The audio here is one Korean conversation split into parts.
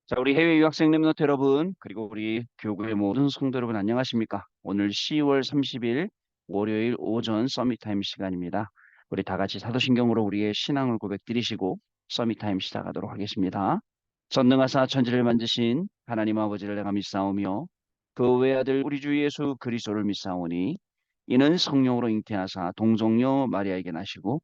자, 우리 해외 유학생 랩노트 여러분, 그리고 우리 교구의 모든 성도 여러분 안녕하십니까? 오늘 10월 30일 월요일 오전 서밋 타임 시간입니다. 우리 다 같이 사도신경으로 우리의 신앙을 고백드리시고 서밋 타임 시작하도록 하겠습니다. 전능하사 천지를 만드신 하나님 아버지를 내가 믿사오며 그 외아들 우리 주 예수 그리스도를 믿사오니 이는 성령으로 잉태하사 동정녀 마리아에게 나시고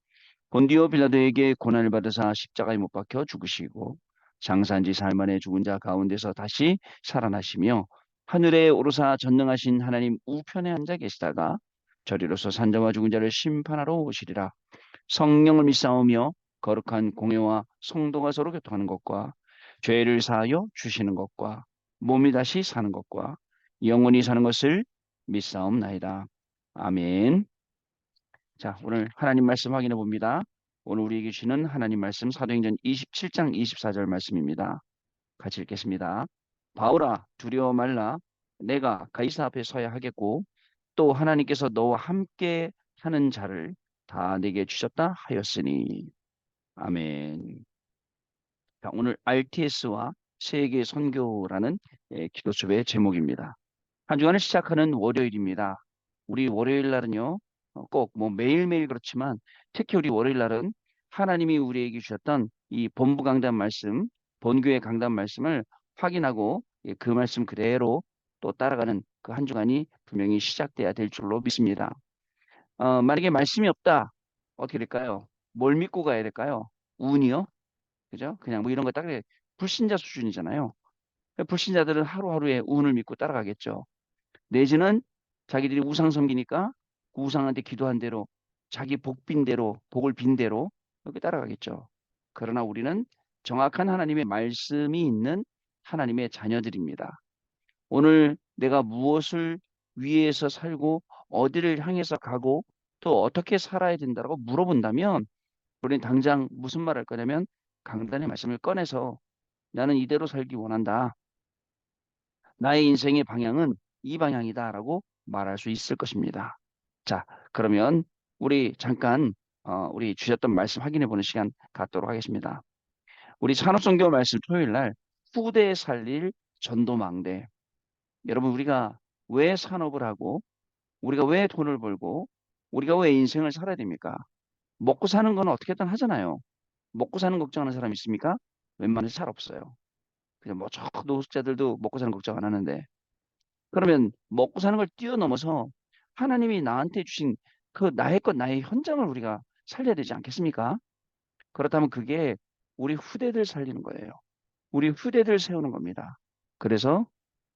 본디오 빌라도에게 고난을 받으사 십자가에 못 박혀 죽으시고 장사한 지 사흘 만에 죽은 자 가운데서 다시 살아나시며 하늘에 오르사 전능하신 하나님 우편에 앉아 계시다가 저리로서 산자와 죽은 자를 심판하러 오시리라. 성령을 믿사오며 거룩한 공회와 성도가 서로 교통하는 것과 죄를 사하여 주시는 것과 몸이 다시 사는 것과 영원히 사는 것을 믿사옵나이다. 아멘. 자, 오늘 하나님 말씀 확인해 봅니다. 오늘 우리에게 주시는 하나님 말씀 사도행전 27장 24절 말씀입니다. 같이 읽겠습니다. 바울아 두려워 말라. 내가 가이사 앞에 서야 하겠고 또 하나님께서 너와 함께 하는 자를 다 내게 주셨다 하였으니. 아멘. 자, 오늘 RTS와 세계 선교라는 기도 수업의 제목입니다. 한 주간을 시작하는 월요일입니다. 우리 월요일 날은요, 꼭 뭐 매일매일 그렇지만 특히 우리 월요일 날은 하나님이 우리에게 주셨던 이 본부 강단 말씀, 본교의 강단 말씀을 확인하고 그 말씀 그대로 또 따라가는 그 한 주간이 분명히 시작돼야 될 줄로 믿습니다. 만약에 말씀이 없다, 어떻게 될까요? 뭘 믿고 가야 될까요? 운이요? 그죠? 그냥 뭐 이런 거 딱 불신자 수준이잖아요. 불신자들은 하루하루의 운을 믿고 따라가겠죠. 내지는 자기들이 우상 섬기니까 그 우상한테 기도한 대로 자기 복 빈 대로 복을 빈 대로 이렇게 따라가겠죠. 그러나 우리는 정확한 하나님의 말씀이 있는 하나님의 자녀들입니다. 오늘 내가 무엇을 위해서 살고 어디를 향해서 가고 또 어떻게 살아야 된다고 물어본다면 우리는 당장 무슨 말 할 거냐면 강단의 말씀을 꺼내서 나는 이대로 살기 원한다. 나의 인생의 방향은 이 방향이다라고 말할 수 있을 것입니다. 자, 그러면 우리 잠깐 우리 주셨던 말씀 확인해 보는 시간 갖도록 하겠습니다. 우리 산업선교 말씀 토요일 날 후대 살릴 전도망대. 여러분 우리가 왜 산업을 하고 우리가 왜 돈을 벌고 우리가 왜 인생을 살아야 됩니까? 먹고 사는 건 어떻게든 하잖아요. 먹고 사는 걱정하는 사람 있습니까? 웬만해서 잘 없어요. 그냥 뭐저 노숙자들도 먹고 사는 걱정 안 하는데 그러면 먹고 사는 걸 뛰어넘어서 하나님이 나한테 주신 그 나의 것, 나의 현장을 우리가 살려야 되지 않겠습니까? 그렇다면 그게 우리 후대들 살리는 거예요. 우리 후대들 세우는 겁니다. 그래서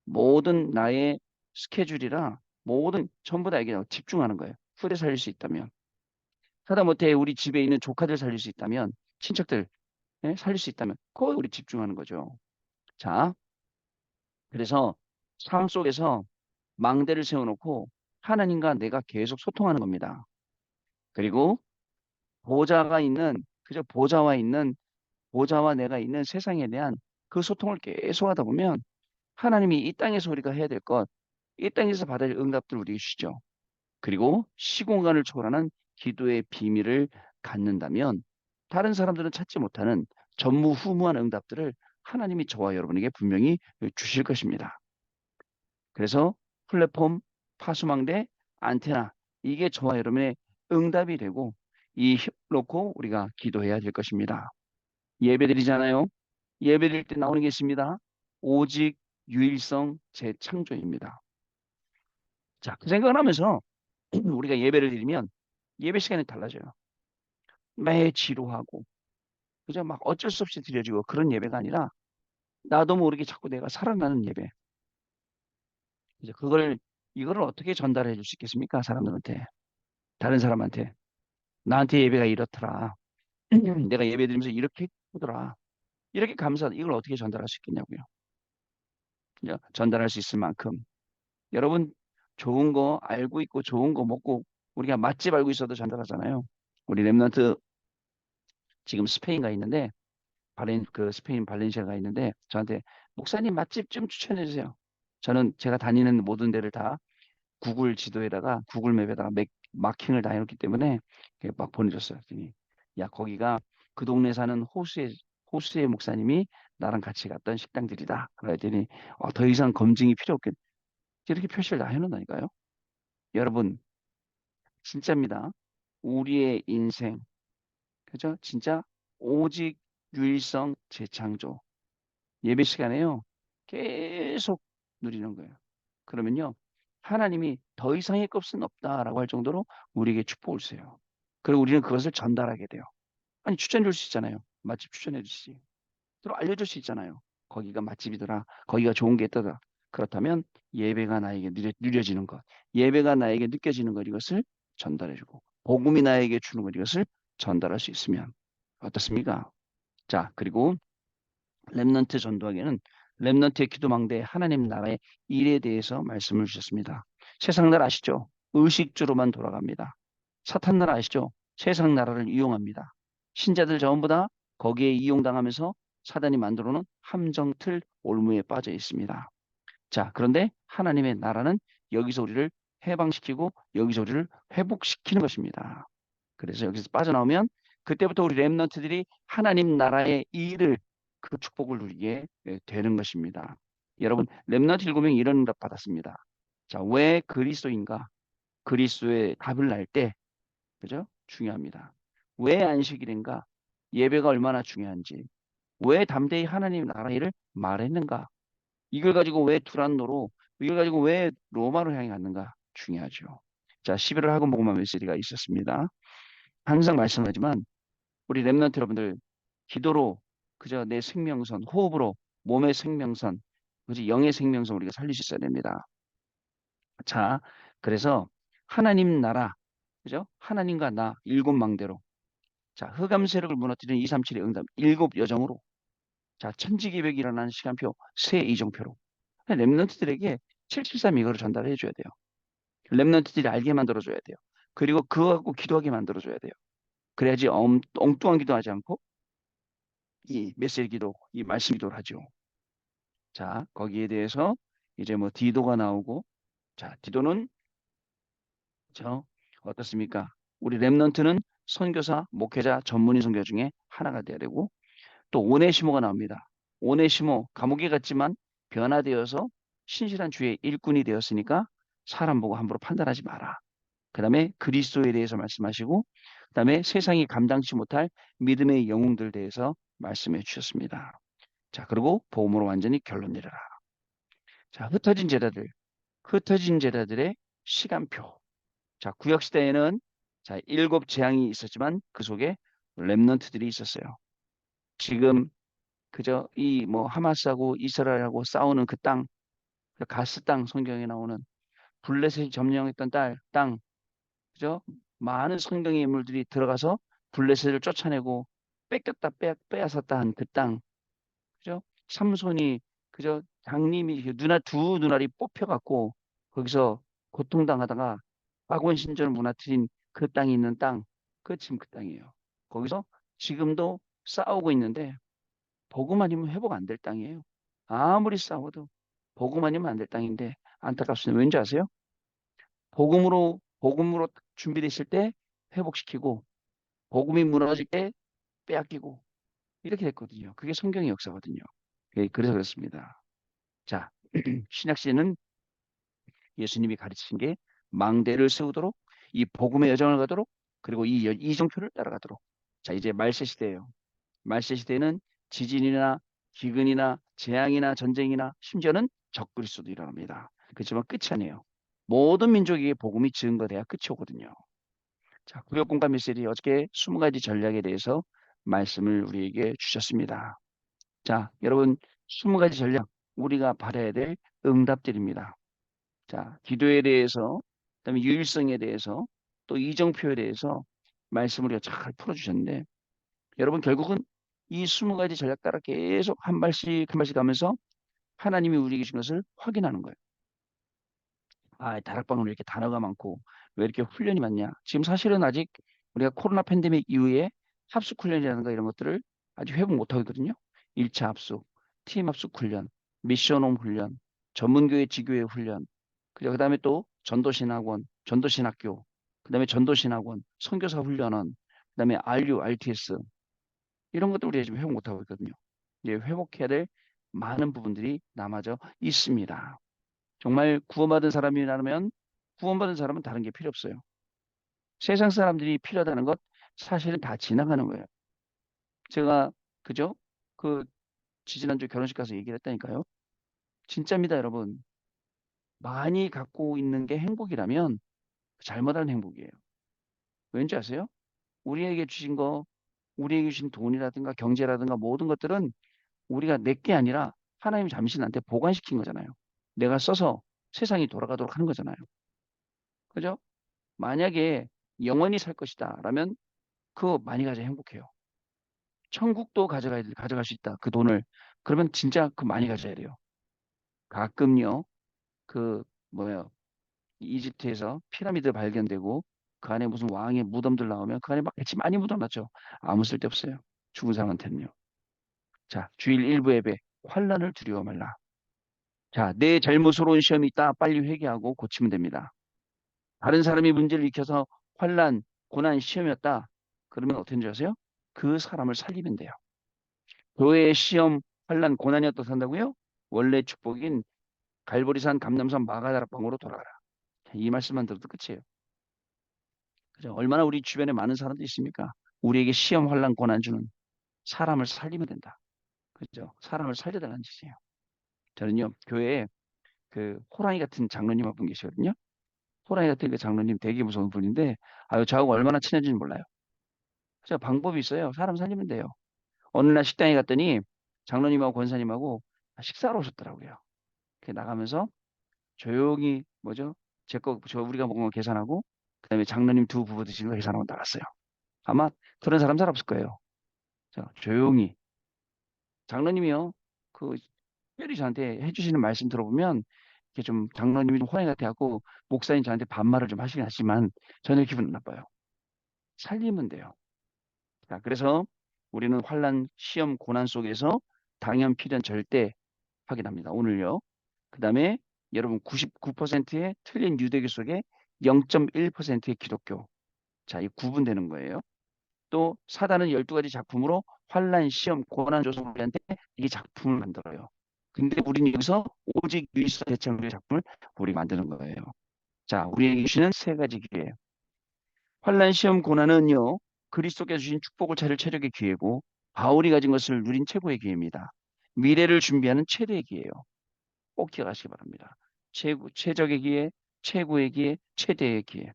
모든 나의 스케줄이랑 모든 전부 다 에게 집중하는 거예요. 후대 살릴 수 있다면. 하다못해 우리 집에 있는 조카들 살릴 수 있다면, 친척들 살릴 수 있다면, 거기 우리 집중하는 거죠. 자, 그래서 삶 속에서 망대를 세워놓고 하나님과 내가 계속 소통하는 겁니다. 그리고 보좌가 있는 그저 보좌와 내가 있는 세상에 대한 그 소통을 계속 하다 보면 하나님이 이 땅에서 우리가 해야 될 것, 이 땅에서 받을 응답들 우리에게 주시죠. 그리고 시공간을 초월하는 기도의 비밀을 갖는다면 다른 사람들은 찾지 못하는 전무후무한 응답들을 하나님이 저와 여러분에게 분명히 주실 것입니다. 그래서 플랫폼, 파수망대, 안테나 이게 저와 여러분의 응답이 되고 이 힘을 놓고 우리가 기도해야 될 것입니다. 예배드리잖아요. 예배드릴 때 나오는 게 있습니다. 오직 유일성 재창조입니다. 자, 그 생각을 하면서 우리가 예배를 드리면 예배 시간이 달라져요. 매 지루하고 그저 막 어쩔 수 없이 드려지고 그런 예배가 아니라 나도 모르게 자꾸 내가 살아나는 예배. 이제 이거를 어떻게 전달해 줄 수 있겠습니까? 사람들한테. 다른 사람한테. 나한테 예배가 이렇더라. 내가 예배 드리면서 이렇게 하더라. 이렇게 감사하다. 이걸 어떻게 전달할 수 있겠냐고요. 전달할 수 있을 만큼. 여러분, 좋은 거 알고 있고 좋은 거 먹고 우리가 맛집 알고 있어도 전달하잖아요. 우리 랩런트 지금 스페인 가 있는데 그 스페인 발렌시아 가 있는데 저한테 목사님 맛집 좀 추천해 주세요. 저는 제가 다니는 모든 데를 다 구글 지도에다가 구글 맵에다가 마킹을 다 해놓기 때문에 이렇게 막 보내줬어요. 그랬더니 야 거기가 그 동네 사는 호수의 목사님이 나랑 같이 갔던 식당들이다. 그랬더니 더 이상 검증이 필요 없겠 이렇게 표시를 다 해놓는다니까요. 여러분 진짜입니다. 우리의 인생 그죠? 진짜 오직 유일성 재창조 예배 시간에요. 계속 누리는 거예요. 그러면요. 하나님이 더 이상의 것은 없다라고 할 정도로 우리에게 축복을 주세요. 그리고 우리는 그것을 전달하게 돼요. 아니 추천해 줄 수 있잖아요. 맛집 추천해 주시지. 서로 알려줄 수 있잖아요. 거기가 맛집이더라. 거기가 좋은 게 있더라. 그렇다면 예배가 나에게 누려지는 것, 예배가 나에게 느껴지는 것 이것을 전달해주고 복음이 나에게 주는 것 이것을 전달할 수 있으면 어떻습니까? 자, 그리고 렘넌트 전도하기에는 렘넌트의 기도망대에 하나님 나라의 일에 대해서 말씀을 주셨습니다. 세상 나라 아시죠? 의식주로만 돌아갑니다. 사탄 나라 아시죠? 세상 나라를 이용합니다. 신자들 전부 다 거기에 이용당하면서 사단이 만들어 놓은 함정틀 올무에 빠져 있습니다. 자, 그런데 하나님의 나라는 여기서 우리를 해방시키고 여기서 우리를 회복시키는 것입니다. 그래서 여기서 빠져나오면 그때부터 우리 렘넌트들이 하나님 나라의 일을 그 축복을 누리게 되는 것입니다. 여러분 렘넌트 7명이 이런 응답 받았습니다. 자, 왜 그리스도인가? 그리스도의 답을 날 때 그죠? 중요합니다. 왜 안식일인가? 예배가 얼마나 중요한지. 왜 담대히 하나님 나라 일을 말했는가? 이걸 가지고 왜 두란노로 이걸 가지고 왜 로마로 향해 갔는가? 중요하죠. 자, 11월 학원 복음화 메시지가 있었습니다. 항상 말씀하지만 우리 렘넌트 여러분들 기도로 그저 내 생명선, 호흡으로 몸의 생명선, 그지 영의 생명선 우리가 살릴 수 있어야 됩니다. 자, 그래서 하나님 나라, 그죠? 하나님과 나 일곱 망대로, 자 흑암 세력을 무너뜨리는 237의 응답 일곱 여정으로, 자 천지기백이 일어나는 시간표 새 이정표로 렘넌트들에게 773 이거를 전달해 줘야 돼요. 렘넌트들이 알게 만들어 줘야 돼요. 그리고 그거 갖고 기도하게 만들어 줘야 돼요. 그래야지 엉뚱한 기도하지 않고 이 메시지 기도, 이 말씀 기도를 하죠. 자, 거기에 대해서 이제 뭐 디도가 나오고, 자, 디도는 저 어떻습니까? 우리 렘넌트는 선교사, 목회자, 전문의 선교 중에 하나가 돼야 되고, 또 오네시모가 나옵니다. 오네시모 감옥에 갔지만 변화되어서 신실한 주의 일꾼이 되었으니까 사람 보고 함부로 판단하지 마라. 그다음에 그리스도에 대해서 말씀하시고, 그다음에 세상이 감당치 못할 믿음의 영웅들 대해서 말씀해 주셨습니다. 자, 그리고 복음으로 완전히 결론 내려라. 자, 흩어진 제자들의 시간표. 자, 구약 시대에는 자, 일곱 재앙이 있었지만 그 속에 렘넌트들이 있었어요. 지금 그저 이 뭐 하마스하고 이스라엘하고 싸우는 그 땅, 그 가스 땅 성경에 나오는 블레셋이 점령했던 땅, 그죠? 많은 성경의 인물들이 들어가서 블레셋을 쫓아내고 뺏겼다 빼앗았다 한 그 땅, 그죠? 삼손이 그저 장님이 두 눈알이 뽑혀갖고 거기서 고통당하다가 박원 신전을 무너뜨린 그 땅이 있는 땅, 그 지금 그 땅이에요. 거기서 지금도 싸우고 있는데 복음 아니면 회복 안 될 땅이에요. 아무리 싸워도 복음 아니면 안 될 땅인데 안타깝습니다. 왠지 아세요? 복음으로 준비되실 때 회복시키고 복음이 무너질 때 빼앗기고 이렇게 됐거든요. 그게 성경의 역사거든요. 예, 그래서 그렇습니다. 자, 신약 시대는 예수님이 가르치신 게 망대를 세우도록 이 복음의 여정을 가도록 그리고 이 이정표를 따라가도록. 자, 이제 말세 시대예요. 말세 시대는 지진이나 기근이나 재앙이나 전쟁이나 심지어는 적그리스도도 일어납니다. 그렇지만 끝이 아니에요. 모든 민족에게 복음이 증거돼야 끝이 오거든요. 자, 구역 공감 메시지 어저께 20가지 전략에 대해서 말씀을 우리에게 주셨습니다. 자, 여러분 20가지 전략 우리가 받아야 될 응답들입니다. 자, 기도에 대해서, 그다음에 유일성에 대해서, 또 이정표에 대해서 말씀을 우리가 잘 풀어주셨는데, 여러분 결국은 이 20가지 전략 따라 계속 한 발씩 한 발씩 가면서 하나님이 우리에게 주신 것을 확인하는 거예요. 아, 다락방은 왜 이렇게 단어가 많고 왜 이렇게 훈련이 많냐? 지금 사실은 아직 우리가 코로나 팬데믹 이후에 합숙 훈련이라든가 이런 것들을 아직 회복 못하고 있거든요. 1차 합숙, 팀 합숙 훈련, 미션홈 훈련, 전문교회 지교회 훈련, 그다음에 또 전도신학원, 전도신학교, 그다음에 전도신학원, 선교사 훈련원, 그다음에 RU, RTS 이런 것들 우리가 지금 회복 못하고 있거든요. 이제 회복해야 될 많은 부분들이 남아져 있습니다. 정말 구원받은 사람이라면 구원받은 사람은 다른 게 필요 없어요. 세상 사람들이 필요하다는 것 사실은 다 지나가는 거예요. 제가 그죠? 그 지지난주 결혼식 가서 얘기를 했다니까요. 진짜입니다, 여러분. 많이 갖고 있는 게 행복이라면 잘못한 행복이에요. 왠지 아세요? 우리에게 주신 거, 우리에게 주신 돈이라든가 경제라든가 모든 것들은 우리가 내 게 아니라 하나님이 잠시 나한테 보관시킨 거잖아요. 내가 써서 세상이 돌아가도록 하는 거잖아요. 그죠? 만약에 영원히 살 것이다 라면 그거 많이 가져 행복해요. 천국도 가져갈 수 있다. 그 돈을. 그러면 진짜 그 많이 가져야 돼요. 가끔요. 그 뭐야 이집트에서 피라미드 발견되고 그 안에 무슨 왕의 무덤들 나오면 그 안에 막 같이 많이 묻어놨죠. 아무 쓸데 없어요. 죽은 사람한테는요. 자, 주일 일부 예배 환란을 두려워 말라. 자, 내 잘못으로 온 시험이 있다. 빨리 회개하고 고치면 됩니다. 다른 사람이 문제를 일으켜서 환란, 고난, 시험이었다. 그러면 어떻게 줄 아세요? 그 사람을 살리면 돼요. 교회의 시험, 환란, 고난이었다 산다고요? 원래 축복인 갈보리산, 감남산, 마가다락방으로 돌아가라. 이 말씀만 들어도 끝이에요. 그죠? 얼마나 우리 주변에 많은 사람들이 있습니까? 우리에게 시험, 환란, 고난 주는 사람을 살리면 된다. 그죠? 사람을 살려달라는 짓이에요. 저는요, 교회에 그 호랑이 같은 장로님 한 분 계시거든요. 호랑이 같은 그 장로님 되게 무서운 분인데, 아유, 저하고 얼마나 친해진지 몰라요. 그죠? 방법이 있어요. 사람 살리면 돼요. 어느 날 식당에 갔더니 장로님하고 권사님하고 식사로 오셨더라고요. 그 나가면서 조용히 뭐죠? 우리가 먹은 거 계산하고 그다음에 장로님 두 부부 드시는 거 계산하고 나갔어요. 아마 그런 사람 잘 없을 거예요. 자, 조용히 장로님이요. 그 특별히 저한테 해주시는 말씀 들어보면 이게 좀 장로님이 좀 호랑이 같아갖고 목사님 저한테 반말을 좀 하시긴 하지만 전혀 기분 나빠요. 살리면 돼요. 자, 그래서 우리는 환란, 시험, 고난 속에서 당연 필연 절대 확인합니다. 오늘요. 그다음에 여러분 99%의 틀린 유대교 속에 0.1%의 기독교. 자, 이 구분되는 거예요. 또 사단은 12가지 작품으로 환란, 시험, 고난 줘서 우리한테 이 작품을 만들어요. 근데 우리는 여기서 오직 유일성 대체의 작품을 우리 만드는 거예요. 자, 우리에게 주시는 세 가지 기회예요. 환란, 시험, 고난은요. 그리스도께서 주신 축복을 찾을 최적의 기회고 바울이 가진 것을 누린 최고의 기회입니다. 미래를 준비하는 최대의 기회예요. 꼭 기억하시기 바랍니다. 최적의 기회, 최고의 기회, 최대의 기회.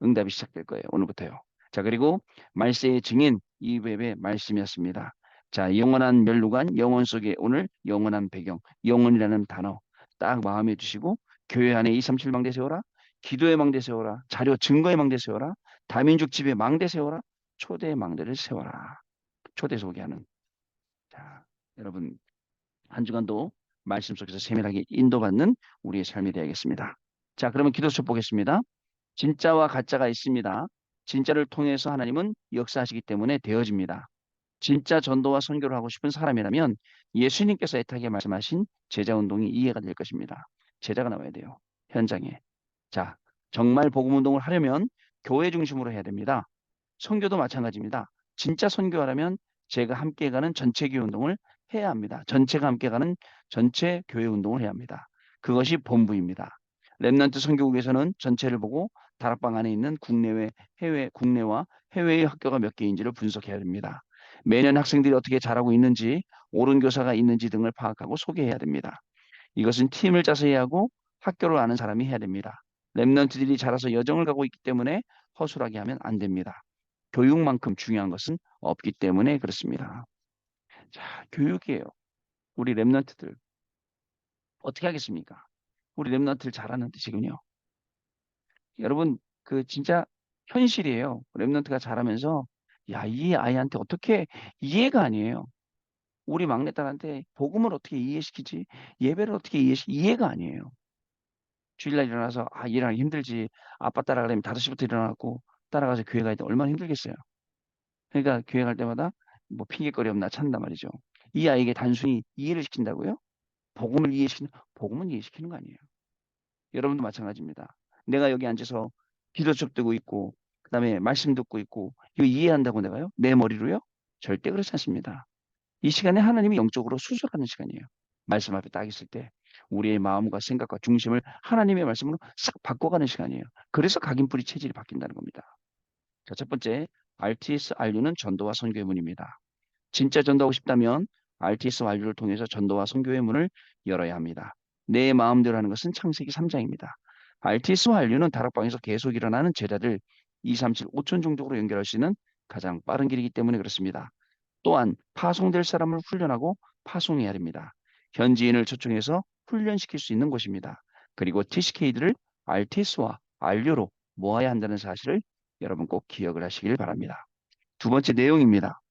응답이 시작될 거예요. 오늘부터요. 자, 그리고 말세의 증인 이웹의 말씀이었습니다. 자, 영원한 멸루관, 영원 속에 오늘 영원한 배경, 영원이라는 단어 딱 마음에 두시고 교회 안에 237 망대 세워라, 기도의 망대 세워라, 자료 증거의 망대 세워라, 다민족 집의 망대 세워라, 초대의 망대를 세워라. 초대 소개하는. 자, 여러분 한 주간도 말씀 속에서 세밀하게 인도받는 우리의 삶이 되어야겠습니다. 자, 그러면 기도서 보겠습니다. 진짜와 가짜가 있습니다. 진짜를 통해서 하나님은 역사하시기 때문에 되어집니다. 진짜 전도와 선교를 하고 싶은 사람이라면 예수님께서 애타게 말씀하신 제자 운동이 이해가 될 것입니다. 제자가 나와야 돼요. 현장에. 자, 정말 복음 운동을 하려면 교회 중심으로 해야 됩니다. 선교도 마찬가지입니다. 진짜 선교하려면 제가 함께 가는 전체 교회 운동을 해야 합니다. 전체가 함께 가는 전체 교회 운동을 해야 합니다. 그것이 본부입니다. 렘넌트 선교국에서는 전체를 보고 다락방 안에 있는 국내와 해외의 학교가 몇 개인지를 분석해야 됩니다. 매년 학생들이 어떻게 잘하고 있는지, 옳은 교사가 있는지 등을 파악하고 소개해야 됩니다. 이것은 팀을 짜서 해야 하고 학교를 아는 사람이 해야 됩니다. 렘넌트들이 자라서 여정을 가고 있기 때문에 허술하게 하면 안 됩니다. 교육만큼 중요한 것은 없기 때문에 그렇습니다. 자, 교육이에요. 우리 렘넌트들 어떻게 하겠습니까? 우리 렘넌트들 잘하는데 지금요. 여러분 그 진짜 현실이에요. 렘넌트가 잘하면서 야, 이 아이한테 어떻게 이해가 아니에요. 우리 막내딸한테 복음을 어떻게 이해시키지? 예배를 어떻게 이해가 아니에요. 주일날 일어나서 아 일하기 힘들지. 아빠 따라가려면 5시부터 일어나고 따라가서 교회 가야 돼. 얼마나 힘들겠어요. 그러니까 교회 갈 때마다 뭐 핑계거리 없나 찾는단 말이죠. 이 아이에게 단순히 이해를 시킨다고요? 복음은 이해시키는 거 아니에요. 여러분도 마찬가지입니다. 내가 여기 앉아서 기도책 들고 있고 그다음에 말씀 듣고 있고 이거 이해한다고 내가요? 내 머리로요? 절대 그렇지 않습니다. 이 시간에 하나님이 영적으로 수술하는 시간이에요. 말씀 앞에 딱 있을 때 우리의 마음과 생각과 중심을 하나님의 말씀으로 싹 바꿔가는 시간이에요. 그래서 각인뿌리 체질이 바뀐다는 겁니다. 자, 첫 번째, RTS RU는 전도와 선교의 문입니다. 진짜 전도하고 싶다면 RTS RU를 통해서 전도와 선교의 문을 열어야 합니다. 내 마음대로 하는 것은 창세기 3장입니다. RTS와 RU는 다락방에서 계속 일어나는 제자들 2, 3, 7, 5천 종족으로 연결할 수 있는 가장 빠른 길이기 때문에 그렇습니다. 또한 파송될 사람을 훈련하고 파송해야 됩니다. 현지인을 초청해서 훈련시킬 수 있는 곳입니다. 그리고 TCK들을 RTS와 RU로 모아야 한다는 사실을 여러분 꼭 기억을 하시길 바랍니다. 두 번째 내용입니다.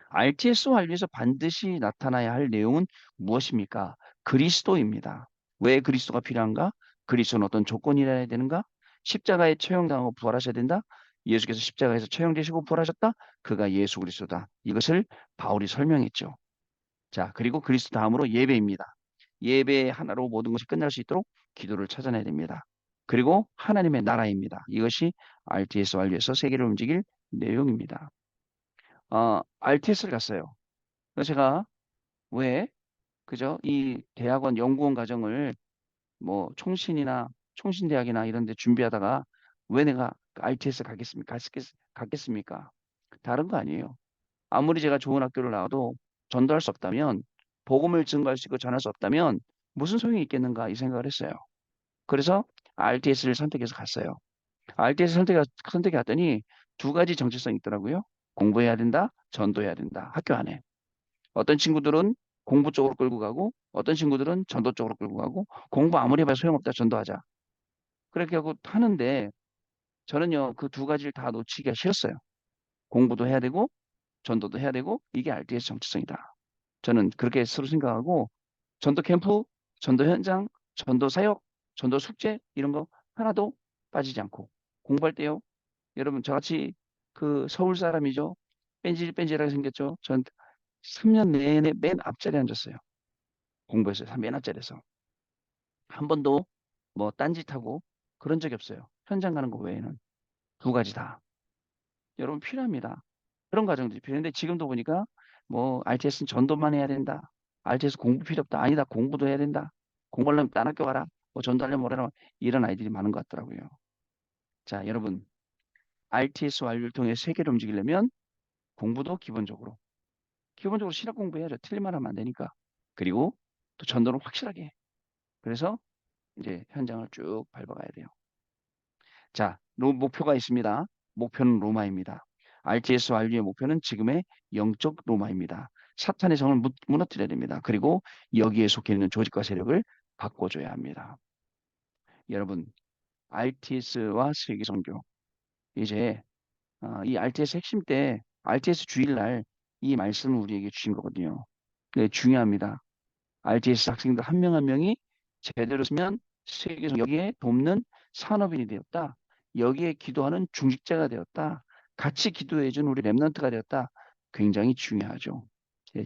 RTS와 RU에서 반드시 나타나야 할 내용은 무엇입니까? 그리스도입니다. 왜 그리스도가 필요한가? 그리스도는 어떤 조건이라야 되는가? 십자가에 처형당하고 부활하셔야 된다? 예수께서 십자가에서 처형되시고 부활하셨다? 그가 예수 그리스도다. 이것을 바울이 설명했죠. 자, 그리고 그리스도 다음으로 예배입니다. 예배 하나로 모든 것이 끝날 수 있도록 기도를 찾아내야 됩니다. 그리고 하나님의 나라입니다. 이것이 RTS 완료에서 세계를 움직일 내용입니다. RTS를 갔어요. 그래서 제가 왜 그죠? 이 대학원 연구원 과정을 뭐 총신대학이나 이런 데 준비하다가 왜 내가 RTS 갔겠습니까? 다른 거 아니에요. 아무리 제가 좋은 학교를 나와도 전도할 수 없다면 복음을 증거할 수 있고 전할 수 없다면 무슨 소용이 있겠는가 이 생각을 했어요. 그래서 RTS를 선택해서 갔어요. RTS 선택해 갔더니 두 가지 정체성이 있더라고요. 공부해야 된다, 전도해야 된다. 학교 안에. 어떤 친구들은 공부 쪽으로 끌고 가고 어떤 친구들은 전도 쪽으로 끌고 가고 공부 아무리 해봐야 소용없다 전도하자. 그렇게 하고 하는데 저는요 그 두 가지를 다 놓치기가 싫었어요. 공부도 해야 되고 전도도 해야 되고 이게 RTS 정체성이다. 저는 그렇게 스스로 생각하고 전도 캠프, 전도 현장, 전도 사역, 전도 숙제 이런 거 하나도 빠지지 않고 공부할 때요. 여러분 저같이 그 서울 사람이죠. 뺀질뺀질하게 생겼죠. 전 3년 내내 맨 앞자리에 앉았어요. 공부했어요. 맨 앞자리에서. 한 번도 뭐 딴짓하고 그런 적이 없어요. 현장 가는 거 외에는. 두 가지 다. 여러분 필요합니다. 그런 과정들이 필요한데 지금도 보니까 뭐 RTS는 전도만 해야 된다. RTS 공부 필요 없다. 아니다. 공부도 해야 된다. 공부하려면 딴 학교 가라. 뭐 전도하려면 뭐라 이런 아이들이 많은 것 같더라고요. 자, 여러분 RTS 완료를 통해 세계를 움직이려면 공부도 기본적으로 실학 공부해야죠. 틀릴만 하면 안 되니까. 그리고 또 전도는 확실하게 해. 그래서 이제 현장을 쭉 밟아가야 돼요. 자, 목표가 있습니다. 목표는 로마입니다. RTS 완료의 목표는 지금의 영적 로마입니다. 사탄의 성을 무너뜨려야 됩니다. 그리고 여기에 속해 있는 조직과 세력을 바꿔줘야 합니다. 여러분, RTS와 세계선교 이제 이 RTS 핵심 때 RTS 주일날 이 말씀을 우리에게 주신 거거든요. 네, 중요합니다. RTS 학생들 한 명 한 명이 제대로 쓰면 세계에서 여기에 돕는 산업인이 되었다. 여기에 기도하는 중직자가 되었다. 같이 기도해준 우리 렘넌트가 되었다. 굉장히 중요하죠.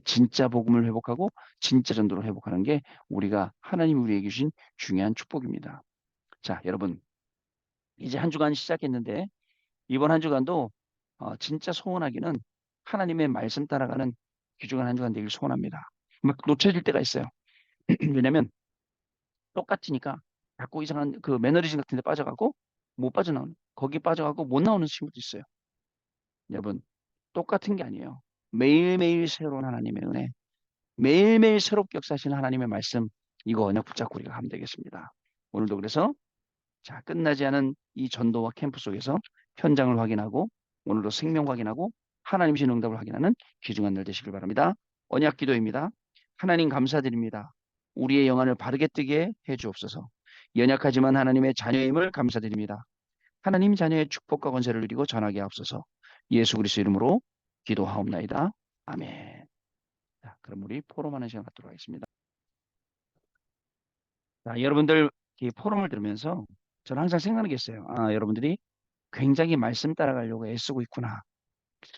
진짜 복음을 회복하고 진짜 전도를 회복하는 게 우리가 하나님 우리에게 주신 중요한 축복입니다. 자, 여러분 이제 한 주간 시작했는데 이번 한 주간도 진짜 소원하기는 하나님의 말씀 따라가는 귀중한 한 주간 되길 소원합니다. 막 놓쳐질 때가 있어요. 왜냐면 똑같으니까 자꾸 이상한 그 매너리즘 같은 데 빠져가고 못 빠져나오는 거기 빠져가고 못 나오는 친구도 있어요. 여러분 똑같은 게 아니에요. 매일매일 새로운 하나님의 은혜 매일매일 새롭게 역사하시는 하나님의 말씀 이거 언약 붙잡고 우리가 하면 되겠습니다. 오늘도 그래서 자 끝나지 않은 이 전도와 캠프 속에서 현장을 확인하고 오늘도 생명 확인하고 하나님 신 응답을 확인하는 귀중한 날 되시길 바랍니다. 언약 기도입니다. 하나님 감사드립니다. 우리의 영안을 바르게 뜨게 해 주옵소서. 연약하지만 하나님의 자녀임을 감사드립니다. 하나님 자녀의 축복과 권세를 누리고 전하게 하옵소서. 예수 그리스도 이름으로 기도하옵나이다. 아멘. 자, 그럼 우리 포럼하는 시간 갖도록 하겠습니다. 자, 여러분들 이 포럼을 들으면서 저는 항상 생각하는 게 있어요. 여러분들이 굉장히 말씀 따라가려고 애쓰고 있구나.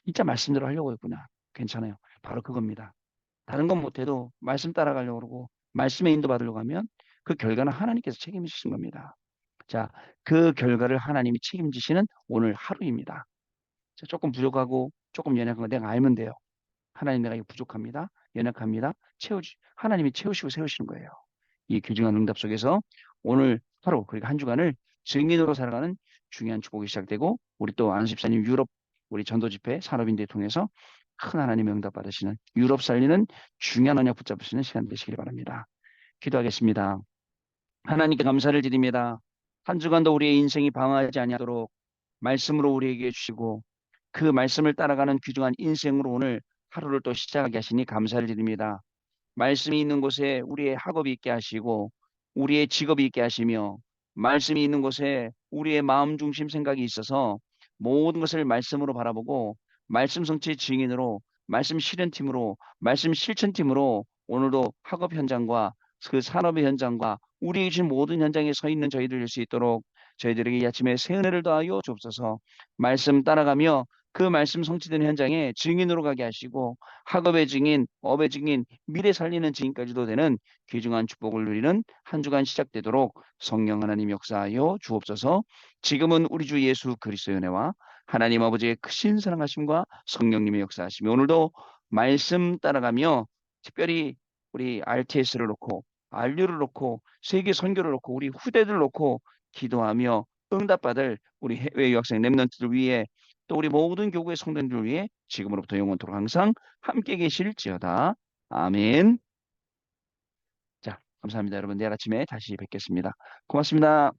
진짜 말씀대로 하려고 했구나. 괜찮아요. 바로 그겁니다. 다른 건 못해도 말씀 따라가려고 그러고 말씀에 인도받으려고 하면 그 결과는 하나님께서 책임지신 겁니다. 자, 그 결과를 하나님이 책임지시는 오늘 하루입니다. 자, 조금 부족하고 조금 연약한 거 내가 알면 돼요. 하나님 내가 이거 부족합니다. 연약합니다. 하나님이 채우시고 세우시는 거예요. 이 귀중한 응답 속에서 오늘 하루 그리고 한 주간을 증인으로 살아가는 중요한 축복이 시작되고 우리 또 안십사님 유럽 우리 전도 집회 산업인대 통해서 큰 하나님의 응답 받으시는 유럽 살리는 중요한 언약 붙잡으시는 시간 되시길 바랍니다. 기도하겠습니다. 하나님께 감사를 드립니다. 한 주간도 우리의 인생이 방황하지 아니하도록 말씀으로 우리에게 주시고 그 말씀을 따라가는 귀중한 인생으로 오늘 하루를 또 시작하게 하시니 감사를 드립니다. 말씀이 있는 곳에 우리의 학업이 있게 하시고 우리의 직업이 있게 하시며 말씀이 있는 곳에 우리의 마음 중심 생각이 있어서 모든 것을 말씀으로 바라보고 말씀 성취의 증인으로 말씀 실현팀으로 말씀 실천팀으로 오늘도 학업 현장과 그 산업의 현장과 우리의 주신 모든 현장에 서 있는 저희들 될 수 있도록 저희들에게 이 아침에 새 은혜를 더하여 주옵소서. 말씀 따라가며 그 말씀 성취되는 현장에 증인으로 가게 하시고 학업의 증인, 업의 증인, 미래 살리는 증인까지도 되는 귀중한 축복을 누리는 한 주간 시작되도록 성령 하나님 역사하여 주옵소서. 지금은 우리 주 예수 그리스도의 은혜와 하나님 아버지의 크신 사랑하심과 성령님의 역사하심이 오늘도 말씀 따라가며 특별히 우리 RTS를 놓고 RU를 놓고 세계 선교를 놓고 우리 후대들 놓고 기도하며 응답받을 우리 해외 유학생 렘넌트들 위해 또 우리 모든 교구의 성도님들 위해 지금으로부터 영원토록 항상 함께 계실지어다. 아멘. 자, 감사합니다. 여러분 내일 아침에 다시 뵙겠습니다. 고맙습니다.